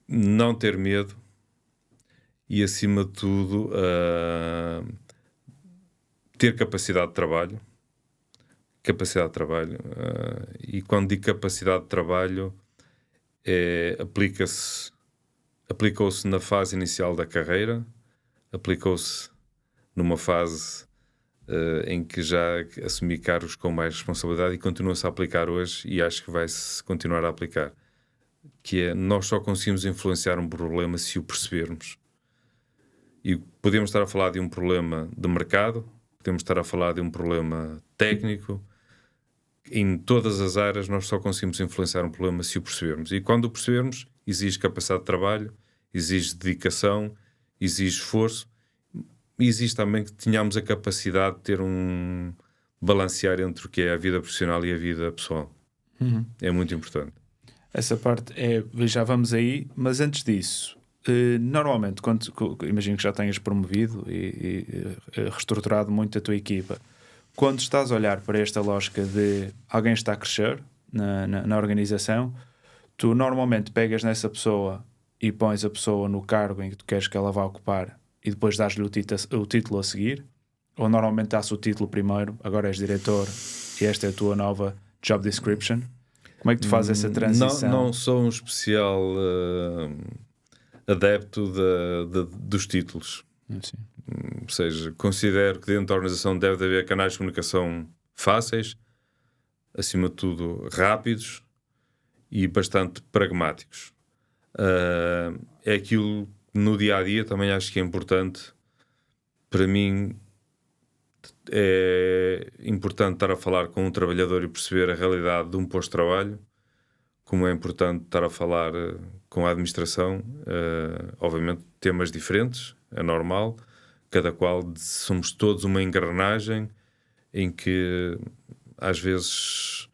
não ter medo e, acima de tudo, ter capacidade de trabalho. E quando digo capacidade de trabalho, aplicou-se na fase inicial da carreira, aplicou-se numa fase em que já assumi cargos com mais responsabilidade e continua-se a aplicar hoje e acho que vai-se continuar a aplicar, que é, nós só conseguimos influenciar um problema se o percebermos. E podemos estar a falar de um problema de mercado, podemos estar a falar de um problema técnico, em todas as áreas nós só conseguimos influenciar um problema se o percebermos. E quando o percebermos, exige capacidade de trabalho, exige dedicação, exige esforço, e exige também que tenhamos a capacidade de ter balancear entre o que é a vida profissional e a vida pessoal. É muito importante. Essa parte já vamos aí, mas antes disso, normalmente, imagino que já tenhas promovido e reestruturado muito a tua equipa, quando estás a olhar para esta lógica de alguém está a crescer na organização, tu normalmente pegas nessa pessoa e pões a pessoa no cargo em que tu queres que ela vá ocupar e depois dás-lhe o título a seguir, ou normalmente dás o título primeiro, agora és diretor e esta é a tua nova job description. Como é que tu fazes essa transição? Não sou um especial adepto dos títulos. Sim. Ou seja, considero que dentro da organização deve haver canais de comunicação fáceis, acima de tudo rápidos e bastante pragmáticos. É aquilo no dia-a-dia também acho que é importante. Para mim é importante estar a falar com um trabalhador e perceber a realidade de um posto de trabalho, como é importante estar a falar com a administração, obviamente temas diferentes, é normal, cada qual somos todos uma engrenagem em que às vezes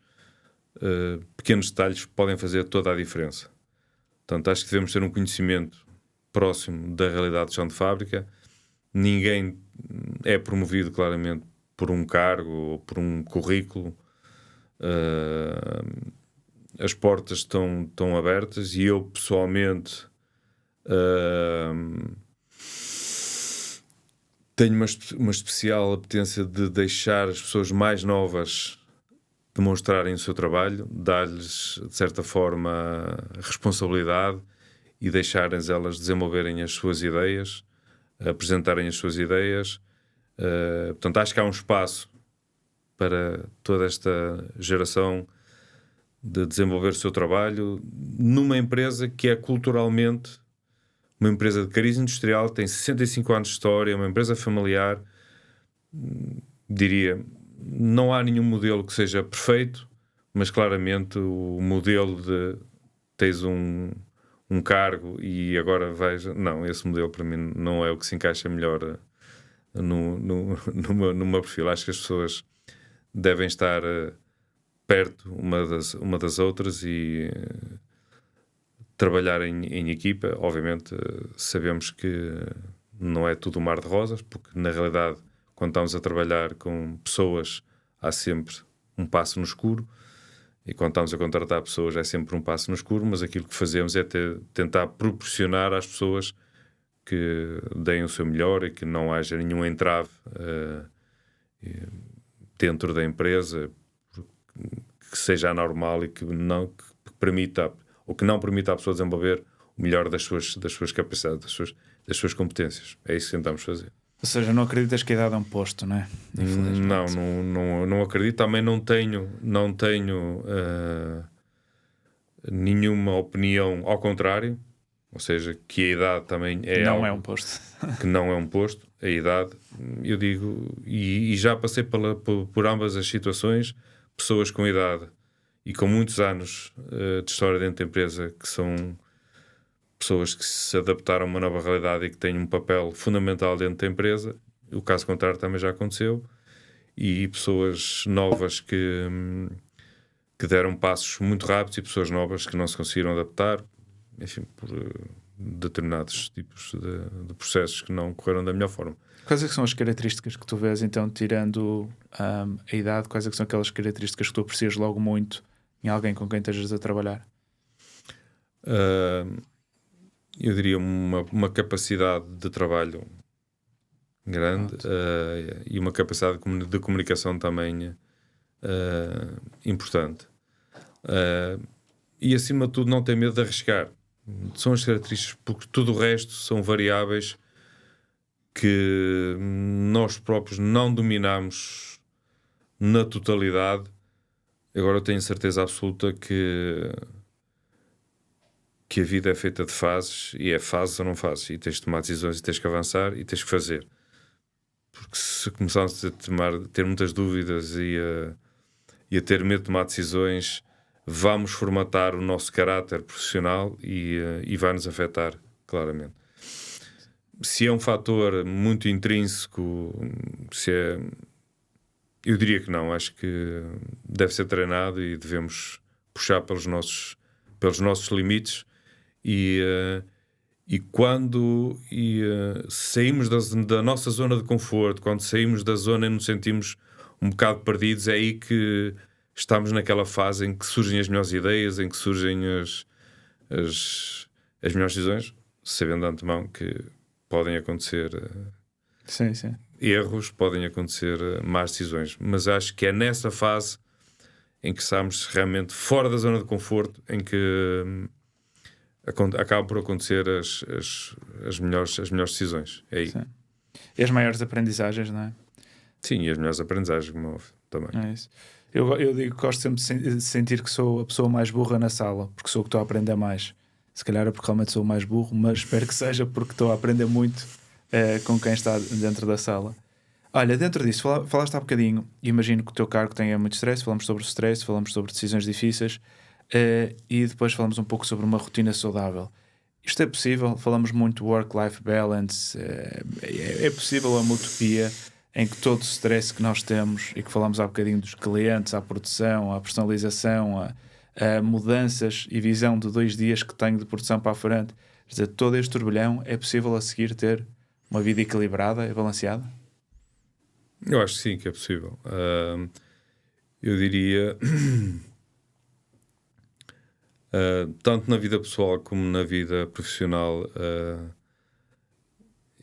pequenos detalhes podem fazer toda a diferença. Portanto, acho que devemos ter um conhecimento próximo da realidade de chão de fábrica. Ninguém é promovido claramente por um cargo ou por um currículo. As portas estão abertas e eu pessoalmente tenho uma especial apetência de deixar as pessoas mais novas demonstrarem o seu trabalho, dar-lhes de certa forma responsabilidade e deixarem elas desenvolverem as suas ideias, apresentarem as suas ideias. Portanto, acho que há um espaço para toda esta geração de desenvolver o seu trabalho numa empresa que é culturalmente uma empresa de cariz industrial, tem 65 anos de história, uma empresa familiar. Diria, não há nenhum modelo que seja perfeito, mas claramente o modelo de tens um cargo e agora vais... Não, esse modelo para mim não é o que se encaixa melhor no meu perfil. Acho que as pessoas devem estar perto uma das outras e trabalhar em equipa. Obviamente sabemos que não é tudo um mar de rosas, porque na realidade quando estamos a trabalhar com pessoas há sempre um passo no escuro, e quando estamos a contratar pessoas é sempre um passo no escuro, mas aquilo que fazemos é tentar proporcionar às pessoas que deem o seu melhor e que não haja nenhum entrave dentro da empresa que seja anormal e que permita ou que não permita à pessoa desenvolver o melhor das suas capacidades, das suas competências. É isso que tentamos fazer. Ou seja, não acreditas que a idade é um posto, não é? Não acredito. Também não tenho nenhuma opinião ao contrário. Ou seja, que a idade também é não algo é um posto. que não é um posto. A idade, eu digo, e já passei por ambas as situações, pessoas com idade e com muitos anos de história dentro da empresa, que são pessoas que se adaptaram a uma nova realidade e que têm um papel fundamental dentro da empresa. O caso contrário também já aconteceu. E pessoas novas que deram passos muito rápidos e pessoas novas que não se conseguiram adaptar, enfim, por determinados tipos de processos que não correram da melhor forma. Quais é que são as características que tu vês, então, tirando a idade, quais é que são aquelas características que tu aprecias logo muito em alguém com quem estejas a trabalhar? Eu diria uma capacidade de trabalho grande e uma capacidade de comunicação também importante. E acima de tudo não ter medo de arriscar. São as características, porque tudo o resto são variáveis que nós próprios não dominamos na totalidade. Agora eu tenho certeza absoluta que a vida é feita de fases, e é fases ou não fases, e tens de tomar decisões e tens que avançar e tens que fazer. Porque se começarmos a ter muitas dúvidas e a ter medo de tomar decisões, vamos formatar o nosso caráter profissional e vai-nos afetar, claramente. Se é um fator muito intrínseco, eu diria que não. Acho que deve ser treinado e devemos puxar pelos nossos limites e quando saímos da nossa zona de conforto, quando saímos da zona e nos sentimos um bocado perdidos, é aí que estamos naquela fase em que surgem as melhores ideias, em que surgem as melhores decisões, sabendo de antemão que podem acontecer sim. erros, podem acontecer más decisões. Mas acho que é nessa fase em que estamos realmente fora da zona de conforto, em que acabam por acontecer as melhores decisões. É aí. Sim. E as maiores aprendizagens, não é? Sim, e as melhores aprendizagens, como houve também. É isso. Eu digo que gosto sempre de sentir que sou a pessoa mais burra na sala, porque sou o que estou a aprender mais. Se calhar é porque realmente sou o mais burro, mas espero que seja porque estou a aprender muito com quem está dentro da sala. Olha, dentro disso, falaste há bocadinho, e imagino que o teu cargo tenha muito stress, falamos sobre o stress, falamos sobre decisões difíceis, e depois falamos um pouco sobre uma rotina saudável. Isto é possível? Falamos muito work-life balance, é possível uma utopia em que todo o stress que nós temos, e que falamos há bocadinho dos clientes, à produção, à personalização, a mudanças e visão de 2 dias que tenho de produção para a frente, quer dizer, todo este turbilhão, é possível a seguir ter uma vida equilibrada e balanceada? Eu acho que sim, que é possível. Eu diria tanto na vida pessoal como na vida profissional,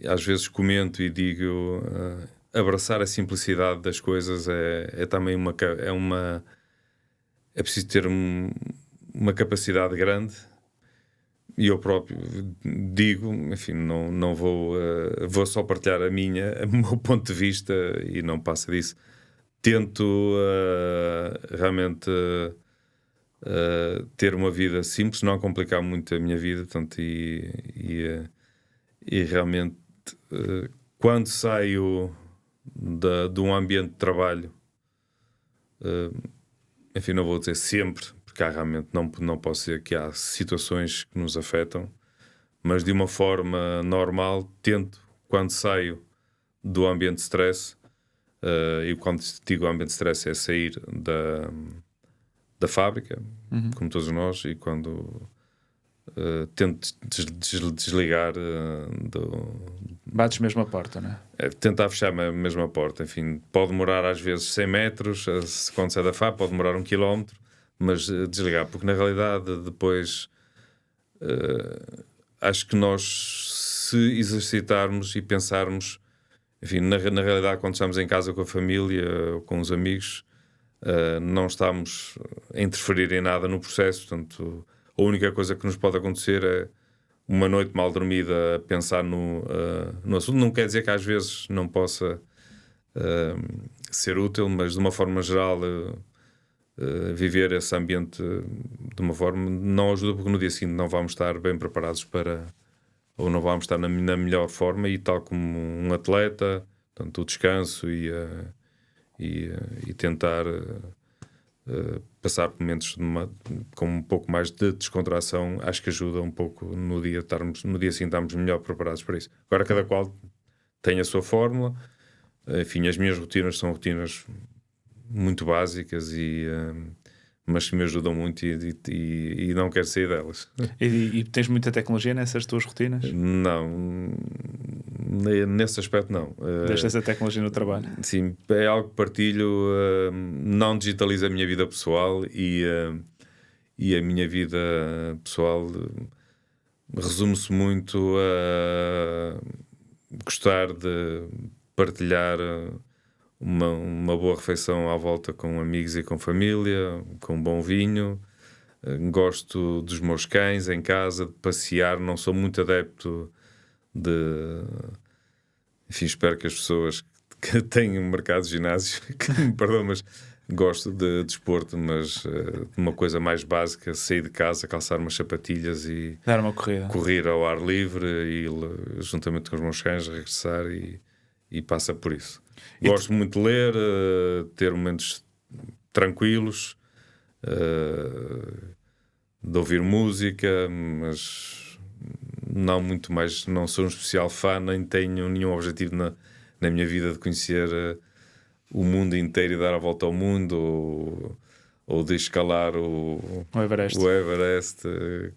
às vezes comento e digo abraçar a simplicidade das coisas é também é preciso ter uma capacidade grande. E eu próprio digo, enfim, não vou só partilhar o meu ponto de vista e não passa disso. Tento realmente ter uma vida simples, não complicar muito a minha vida, portanto, e realmente quando saio de um ambiente de trabalho, enfim, não vou dizer sempre, porque há realmente, não posso dizer que há situações que nos afetam, mas de uma forma normal, tento, quando saio do ambiente de stress, e quando digo ambiente de stress é sair da fábrica, como todos nós, e quando tento desligar Bates mesmo a porta, não é? tentar fechar a mesma porta. Enfim, pode demorar às vezes 100 metros, quando sai da fábrica pode demorar 1 quilómetro, mas desligar, porque na realidade depois acho que nós, se exercitarmos e pensarmos, enfim, na realidade, quando estamos em casa com a família ou com os amigos, não estamos a interferir em nada no processo. Portanto, a única coisa que nos pode acontecer é uma noite mal dormida a pensar no assunto. Não quer dizer que às vezes não possa ser útil, mas de uma forma geral, viver esse ambiente de uma forma não ajuda, porque no dia seguinte não vamos estar bem preparados ou não vamos estar na melhor forma, e tal como um atleta, portanto, o descanso e tentar passar por momentos com um pouco mais de descontração, acho que ajuda um pouco no dia seguinte estarmos melhor preparados para isso. Agora cada qual tem a sua fórmula. Enfim, as minhas rotinas são rotinas muito básicas, mas que me ajudam muito, e não quero sair delas. E tens muita tecnologia nessas tuas rotinas? Não, nesse aspecto não. Deixas a tecnologia no trabalho? Sim, é algo que partilho. Não digitalizo a minha vida pessoal, e a minha vida pessoal resume-se muito a gostar de partilhar uma boa refeição à volta com amigos e com família, com um bom vinho. Gosto dos meus cães em casa, de passear. Não sou muito adepto enfim, espero que as pessoas que têm mercado de ginásio que me perdoam, mas gosto de desporto, mas de uma coisa mais básica: sair de casa, calçar umas sapatilhas e dar uma corrida, correr ao ar livre, e juntamente com os meus cães regressar, e passa por isso. Gosto muito de ler, ter momentos tranquilos, de ouvir música, mas não muito mais. Não sou um especial fã, nem tenho nenhum objetivo na minha vida de conhecer o mundo inteiro e dar a volta ao mundo, ou de escalar o Everest,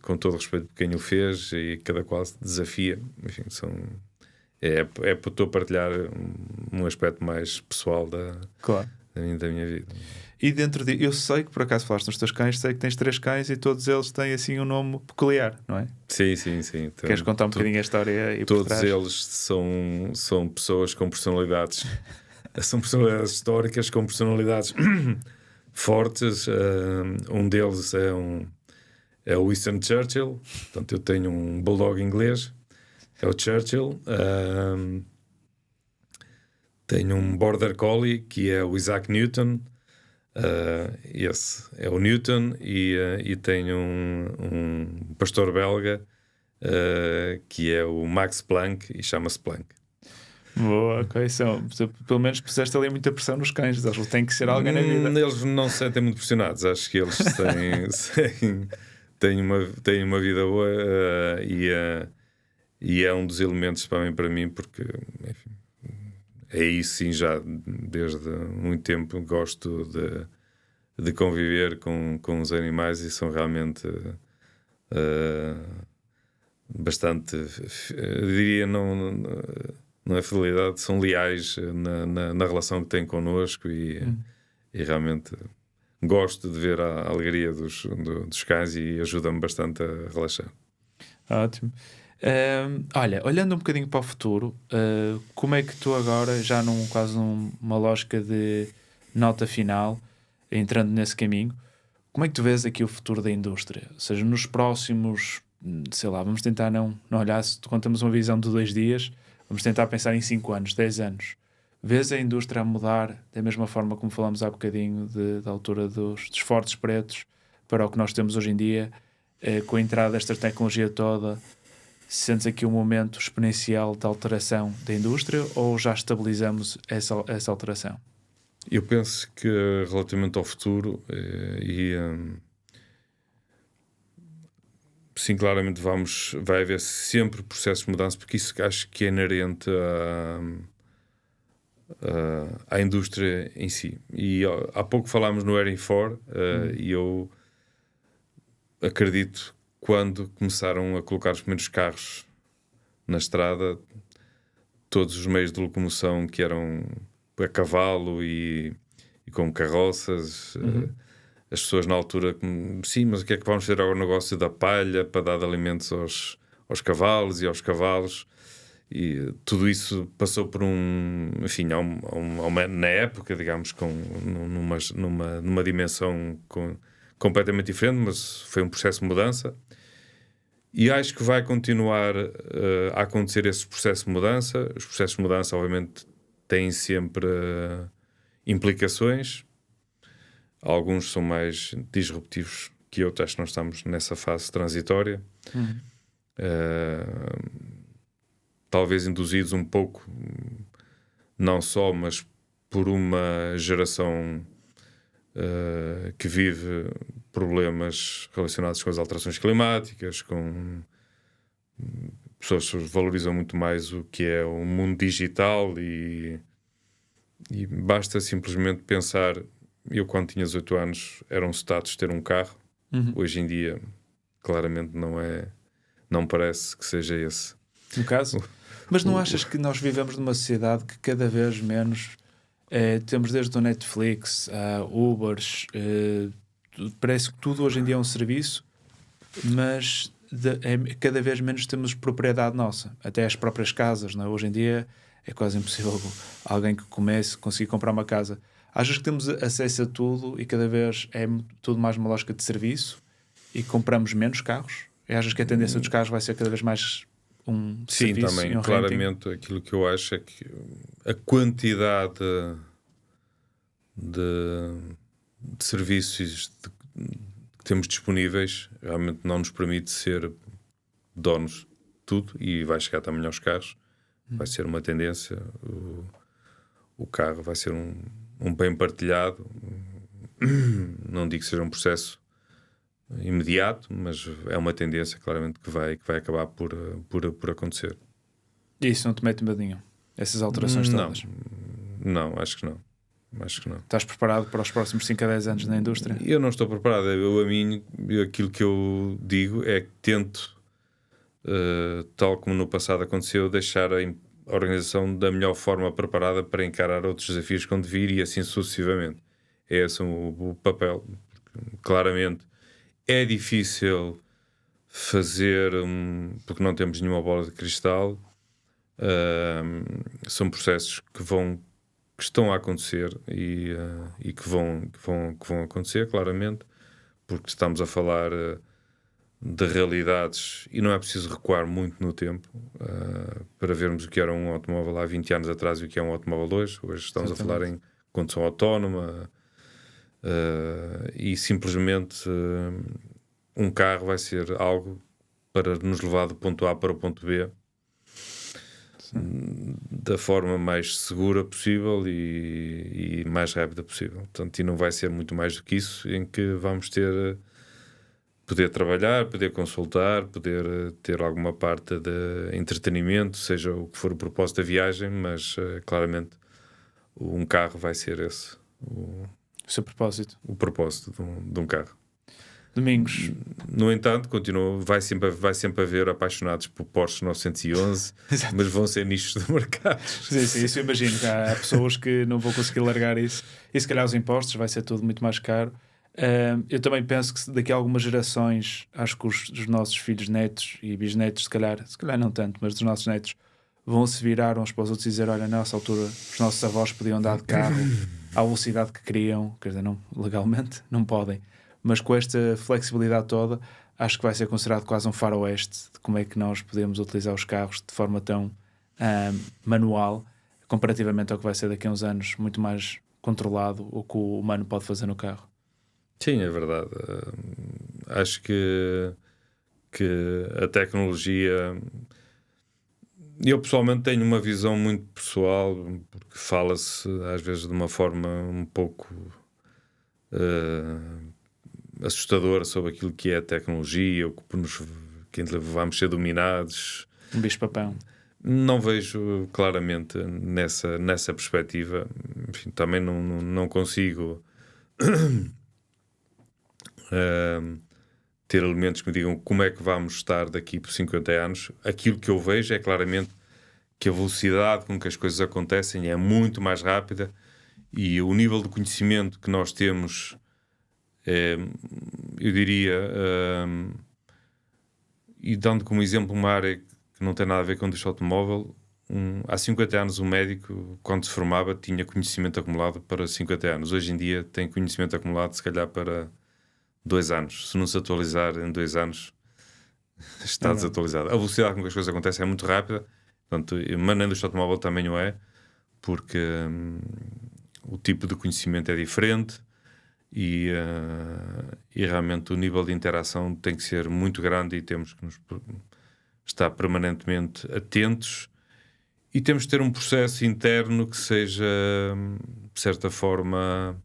com todo o respeito por quem o fez, e cada qual se desafia. Enfim, estou a partilhar um aspecto mais pessoal da minha vida. E dentro de... Eu sei que, por acaso, falaste nos teus cães, sei que tens 3 cães e todos eles têm assim um nome peculiar, não é? Sim. Então, queres contar um bocadinho a história? E todos eles são pessoas com personalidades. São personalidades históricas, com personalidades fortes. Um deles é o Winston Churchill. Portanto, eu tenho um bulldog inglês, é o Churchill. Tenho um Border Collie, que é o Isaac Newton. Esse é o Newton. E tenho um pastor belga, que é o Max Planck, e chama-se Planck. Boa, ok. Pelo menos puseste ali muita pressão nos cães. Eles têm que ser alguém na vida. Eles não se sentem muito pressionados. Acho que eles têm uma vida boa, e é um dos elementos para mim, porque, enfim, é isso sim, já desde muito tempo gosto de conviver com os animais, e são realmente bastante, eu diria, não é fidelidade, são leais na relação que têm connosco, e realmente gosto de ver a alegria dos cães, e ajuda-me bastante a relaxar. Ótimo. Olha, olhando um bocadinho para o futuro, como é que tu agora, já quase numa lógica de nota final, entrando nesse caminho, como é que tu vês aqui o futuro da indústria? Ou seja, nos próximos, sei lá, vamos tentar não olhar, se contamos uma visão de 2 dias, vamos tentar pensar em 5 anos, 10 anos. Vês a indústria a mudar da mesma forma como falamos há bocadinho da altura dos fortes pretos para o que nós temos hoje em dia, com a entrada desta tecnologia toda? Sentes aqui um momento exponencial de alteração da indústria, ou já estabilizamos essa alteração? Eu penso que relativamente ao futuro sim, claramente vai haver sempre processos de mudança, porque isso acho que é inerente à indústria em si. E há pouco falámos no Air For, e eu acredito que quando começaram a colocar os primeiros carros na estrada, todos os meios de locomoção que eram a cavalo e com carroças, as pessoas na altura, sim, mas o que é que vamos fazer ao negócio da palha para dar de alimentos aos cavalos e aos cavalos? E tudo isso passou por enfim, na época, digamos, numa dimensão completamente diferente, mas foi um processo de mudança. E acho que vai continuar a acontecer esse processo de mudança. Os processos de mudança, obviamente, têm sempre implicações. Alguns são mais disruptivos que outros. Acho que nós estamos nessa fase transitória. Talvez induzidos um pouco, não só, mas por uma geração que vive problemas relacionados com as alterações climáticas, com pessoas que valorizam muito mais o que é o mundo digital e basta simplesmente pensar. Eu, quando tinha 18 anos, era um status ter um carro. Hoje em dia, claramente não parece que seja esse no caso. Mas não achas que nós vivemos numa sociedade que cada vez menos temos, desde o Netflix a Ubers, parece que tudo hoje em dia é um serviço, mas cada vez menos temos propriedade nossa, até as próprias casas, não é? Hoje em dia é quase impossível alguém que conseguir comprar uma casa. Achas que temos acesso a tudo e cada vez é tudo mais uma lógica de serviço e compramos menos carros? E achas que a tendência dos carros vai ser cada vez mais um Sim, serviço também, e um claramente, renting? aquilo que eu acho é que a quantidade de serviços que temos disponíveis realmente não nos permite ser donos de tudo, e vai chegar também aos carros. Vai ser uma tendência. O carro vai ser um bem partilhado. Não digo que seja um processo imediato, mas é uma tendência claramente que vai acabar por acontecer. E isso não te mete medo nenhum? Essas alterações todas? Não, acho que não. Estás preparado para os próximos 5 a 10 anos na indústria? Eu não estou preparado. Aquilo que eu digo é que tento, tal como no passado aconteceu, deixar a organização da melhor forma preparada para encarar outros desafios quando vir, e assim sucessivamente. É esse o papel. Claramente é difícil fazer, porque não temos nenhuma bola de cristal. São processos que estão a acontecer e que vão acontecer, claramente, porque estamos a falar de realidades, e não é preciso recuar muito no tempo para vermos o que era um automóvel há 20 anos atrás e o que é um automóvel hoje. Hoje estamos a falar em condução autónoma, e simplesmente um carro vai ser algo para nos levar do ponto A para o ponto B da forma mais segura possível e mais rápida possível. Portanto, e não vai ser muito mais do que isso, em que vamos poder trabalhar, poder consultar, poder ter alguma parte de entretenimento, seja o que for o propósito da viagem, mas claramente um carro vai ser esse o seu propósito. O propósito de um carro. Domingos. No entanto, vai sempre haver apaixonados por Porsche 911, mas vão ser nichos de mercado. Sim, isso eu imagino. Que há pessoas que não vão conseguir largar isso. E se calhar os impostos vai ser tudo muito mais caro. Eu também penso que daqui a algumas gerações, acho que os nossos filhos, netos e bisnetos, se calhar não tanto, mas dos nossos netos, vão se virar uns para os outros e dizer: olha, nessa altura os nossos avós podiam andar de carro à velocidade que queriam, quer dizer, não, legalmente não podem, mas com esta flexibilidade toda, acho que vai ser considerado quase um faroeste de como é que nós podemos utilizar os carros de forma tão manual, comparativamente ao que vai ser daqui a uns anos, muito mais controlado o que o humano pode fazer no carro. Sim, é verdade. Acho que a tecnologia Eu pessoalmente tenho uma visão muito pessoal, porque fala-se às vezes de uma forma um pouco assustadora sobre aquilo que é a tecnologia, ou que vamos ser dominados. Um bicho-papão. Não vejo claramente nessa perspectiva. Enfim, também não consigo ter elementos que me digam como é que vamos estar daqui por 50 anos. Aquilo que eu vejo é claramente que a velocidade com que as coisas acontecem é muito mais rápida e o nível de conhecimento que nós temos, eu diria, e dando como exemplo uma área que não tem nada a ver com o indústria automóvel, há 50 anos um médico, quando se formava, tinha conhecimento acumulado para 50 anos. Hoje em dia tem conhecimento acumulado, se calhar, para 2 anos. Se não se atualizar em 2 anos, está desatualizado. A velocidade com que as coisas acontecem é muito rápida. Portanto, mas na indústria automóvel também o é, porque o tipo de conhecimento é diferente e realmente o nível de interação tem que ser muito grande e temos que estar permanentemente atentos e temos que ter um processo interno que seja, de certa forma,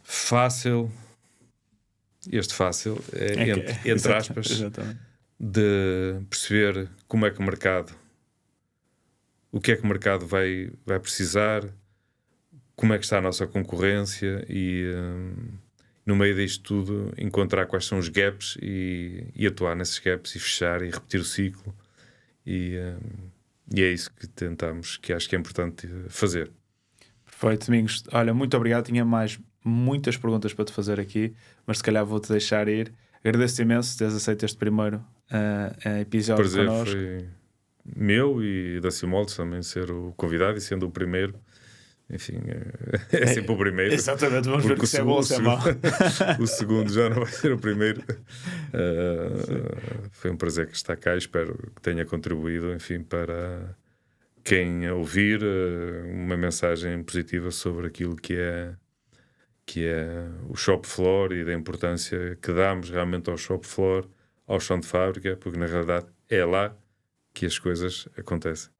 fácil. Este fácil é entre aspas, exatamente, de perceber como é que o mercado, o que é que o mercado vai precisar, como é que está a nossa concorrência e no meio disto tudo encontrar quais são os gaps e atuar nesses gaps e fechar e repetir o ciclo e é isso que tentamos, que acho que é importante fazer. Perfeito, Domingos. Olha, muito obrigado. Tinha muitas perguntas para te fazer aqui, mas se calhar vou-te deixar ir. Agradeço-te imenso teres aceito este primeiro episódio Prazer connosco. foi meu e da Simoldes também ser o convidado e sendo o primeiro. Enfim, é sempre o primeiro. Exatamente, vamos ver se é bom ou se é mau. O segundo já não vai ser o primeiro. Foi um prazer que está cá e espero que tenha contribuído, enfim, para quem ouvir uma mensagem positiva sobre aquilo que é o shop floor e da importância que damos realmente ao shop floor, ao chão de fábrica, porque na realidade é lá que as coisas acontecem.